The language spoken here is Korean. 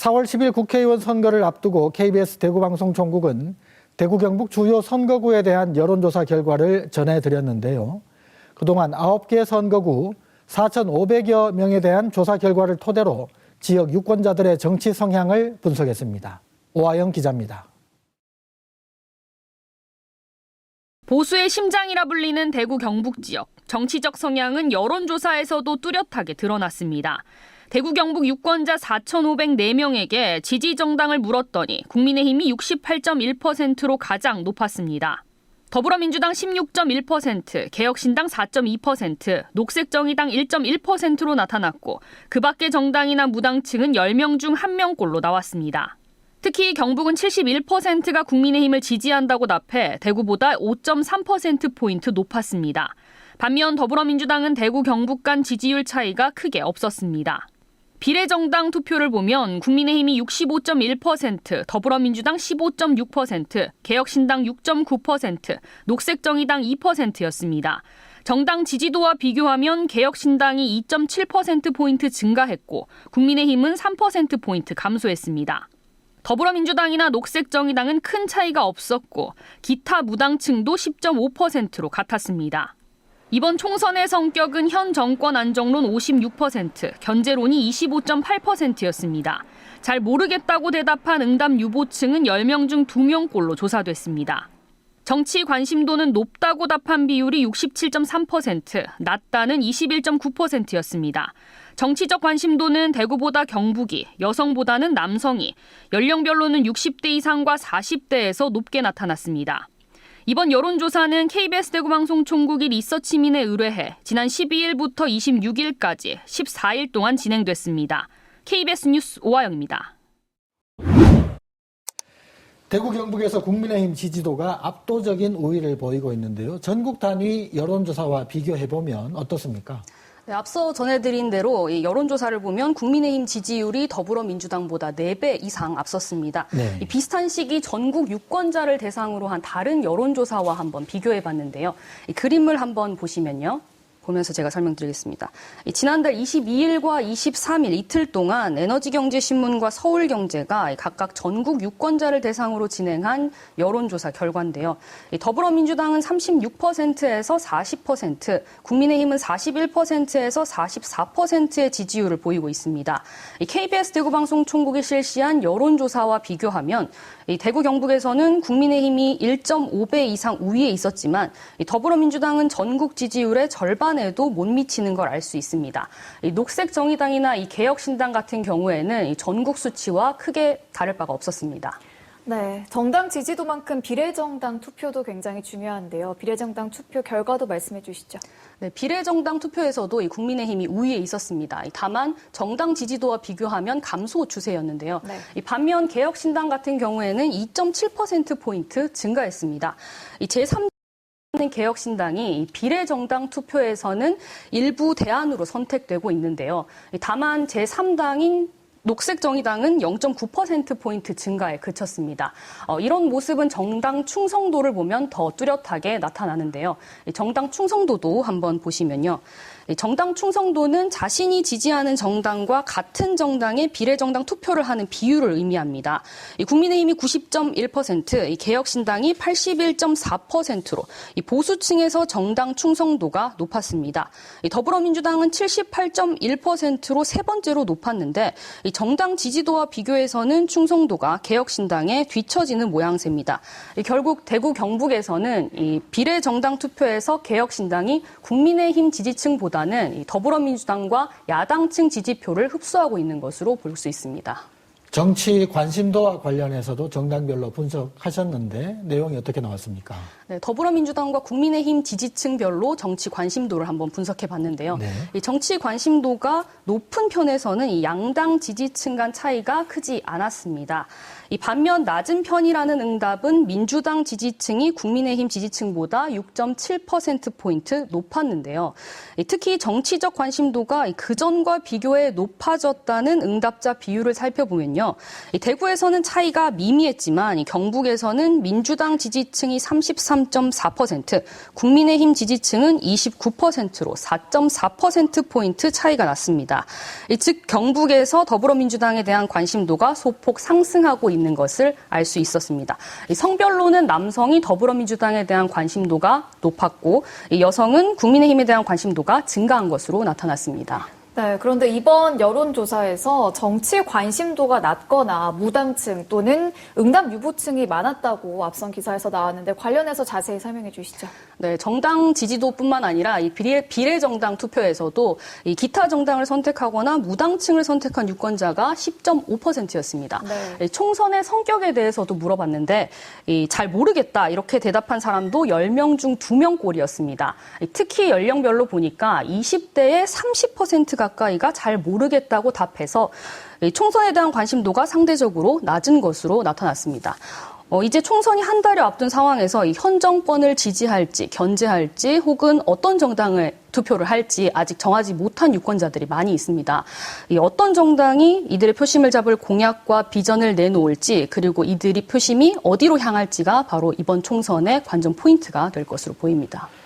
4월 10일 국회의원 선거를 앞두고 KBS 대구방송총국은 대구 경북 주요 선거구에 대한 여론조사 결과를 전해드렸는데요. 그동안 9개 선거구 4,500여 명에 대한 조사 결과를 토대로 지역 유권자들의 정치 성향을 분석했습니다. 오하영 기자입니다. 보수의 심장이라 불리는 대구 경북 지역. 정치적 성향은 여론조사에서도 뚜렷하게 드러났습니다. 대구 경북 유권자 4,504명에게 지지 정당을 물었더니 국민의힘이 68.1%로 가장 높았습니다. 더불어민주당 16.1%, 개혁신당 4.2%, 녹색정의당 1.1%로 나타났고 그 밖의 정당이나 무당층은 10명 중 1명꼴로 나왔습니다. 특히 경북은 71%가 국민의힘을 지지한다고 답해 대구보다 5.3%포인트 높았습니다. 반면 더불어민주당은 대구 경북 간 지지율 차이가 크게 없었습니다. 비례정당 투표를 보면 국민의힘이 65.1%, 더불어민주당 15.6%, 개혁신당 6.9%, 녹색정의당 2%였습니다. 정당 지지도와 비교하면 개혁신당이 2.7%포인트 증가했고 국민의힘은 3%포인트 감소했습니다. 더불어민주당이나 녹색정의당은 큰 차이가 없었고 기타 무당층도 10.5%로 같았습니다. 이번 총선의 성격은 현 정권 안정론 56%, 견제론이 25.8%였습니다. 잘 모르겠다고 대답한 응답 유보층은 10명 중 2명꼴로 조사됐습니다. 정치 관심도는 높다고 답한 비율이 67.3%, 낮다는 21.9%였습니다. 정치적 관심도는 대구보다 경북이, 여성보다는 남성이, 연령별로는 60대 이상과 40대에서 높게 나타났습니다. 이번 여론조사는 KBS 대구방송총국이 리서치민에 의뢰해 지난 12일부터 26일까지 14일 동안 진행됐습니다. KBS 뉴스 오하영입니다. 대구 경북에서 국민의힘 지지도가 압도적인 우위를 보이고 있는데요. 전국 단위 여론조사와 비교해보면 어떻습니까? 네, 앞서 전해드린 대로 이 여론조사를 보면 국민의힘 지지율이 더불어민주당보다 4배 이상 앞섰습니다. 네. 이 비슷한 시기 전국 유권자를 대상으로 한 다른 여론조사와 한번 비교해봤는데요. 이 그림을 한번 보시면요. 보면서 제가 설명드리겠습니다. 지난달 22일과 23일 이틀 동안 에너지경제신문과 서울경제가 각각 전국 유권자를 대상으로 진행한 여론조사 결과인데요. 더불어민주당은 36%에서 40%, 국민의힘은 41%에서 44%의 지지율을 보이고 있습니다. KBS 대구방송총국이 실시한 여론조사와 비교하면 대구 경북에서는 국민의힘이 1.5배 이상 우위에 있었지만 더불어민주당은 전국 지지율의 절반에도 못 미치는 걸 알 수 있습니다. 녹색정의당이나 개혁신당 같은 경우에는 전국 수치와 크게 다를 바가 없었습니다. 네, 정당 지지도만큼 비례정당 투표도 굉장히 중요한데요. 비례정당 투표 결과도 말씀해 주시죠. 네, 비례정당 투표에서도 국민의힘이 우위에 있었습니다. 다만 정당 지지도와 비교하면 감소 추세였는데요. 네. 반면 개혁신당 같은 경우에는 2.7%포인트 증가했습니다. 제3 개혁신당이 비례정당 투표에서는 일부 대안으로 선택되고 있는데요. 다만 제3당인 녹색정의당은 0.9%포인트 증가에 그쳤습니다. 이런 모습은 정당 충성도를 보면 더 뚜렷하게 나타나는데요. 정당 충성도도 한번 보시면요. 정당 충성도는 자신이 지지하는 정당과 같은 정당의 비례정당 투표를 하는 비율을 의미합니다. 국민의힘이 90.1%, 개혁신당이 81.4%로 보수층에서 정당 충성도가 높았습니다. 더불어민주당은 78.1%로 세 번째로 높았는데 정당 지지도와 비교해서는 충성도가 개혁신당에 뒤처지는 모양새입니다. 결국 대구 경북에서는 비례정당 투표에서 개혁신당이 국민의힘 지지층보다는 더불어민주당과 야당층 지지표를 흡수하고 있는 것으로 볼 수 있습니다. 정치 관심도와 관련해서도 정당별로 분석하셨는데 내용이 어떻게 나왔습니까? 네, 더불어민주당과 국민의힘 지지층별로 정치 관심도를 한번 분석해 봤는데요. 네. 이 정치 관심도가 높은 편에서는 이 양당 지지층 간 차이가 크지 않았습니다. 이 반면 낮은 편이라는 응답은 민주당 지지층이 국민의힘 지지층보다 6.7%포인트 높았는데요. 특히 정치적 관심도가 그전과 비교해 높아졌다는 응답자 비율을 살펴보면요. 보면요. 이 대구에서는 차이가 미미했지만 이 경북에서는 민주당 지지층이 33.4%, 국민의힘 지지층은 29%로 4.4%포인트 차이가 났습니다. 즉 경북에서 더불어민주당에 대한 관심도가 소폭 상승하고 있는 것을 알 수 있었습니다. 성별로는 남성이 더불어민주당에 대한 관심도가 높았고 여성은 국민의힘에 대한 관심도가 증가한 것으로 나타났습니다. 네, 그런데 이번 여론조사에서 정치 관심도가 낮거나 무당층 또는 응답 유보층이 많았다고 앞선 기사에서 나왔는데 관련해서 자세히 설명해 주시죠. 네, 정당 지지도뿐만 아니라 이 비례정당 투표에서도 이 기타 정당을 선택하거나 무당층을 선택한 유권자가 10.5%였습니다. 네. 총선의 성격에 대해서도 물어봤는데 잘 모르겠다 이렇게 대답한 사람도 10명 중 2명꼴이었습니다. 특히 연령별로 보니까 20대의 30% 가까이가 잘 모르겠다고 답해서 총선에 대한 관심도가 상대적으로 낮은 것으로 나타났습니다. 이제 총선이 한 달여 앞둔 상황에서 현 정권을 지지할지, 견제할지, 혹은 어떤 정당을 투표를 할지 아직 정하지 못한 유권자들이 많이 있습니다. 어떤 정당이 이들의 표심을 잡을 공약과 비전을 내놓을지, 그리고 이들이 표심이 어디로 향할지가 바로 이번 총선의 관전 포인트가 될 것으로 보입니다.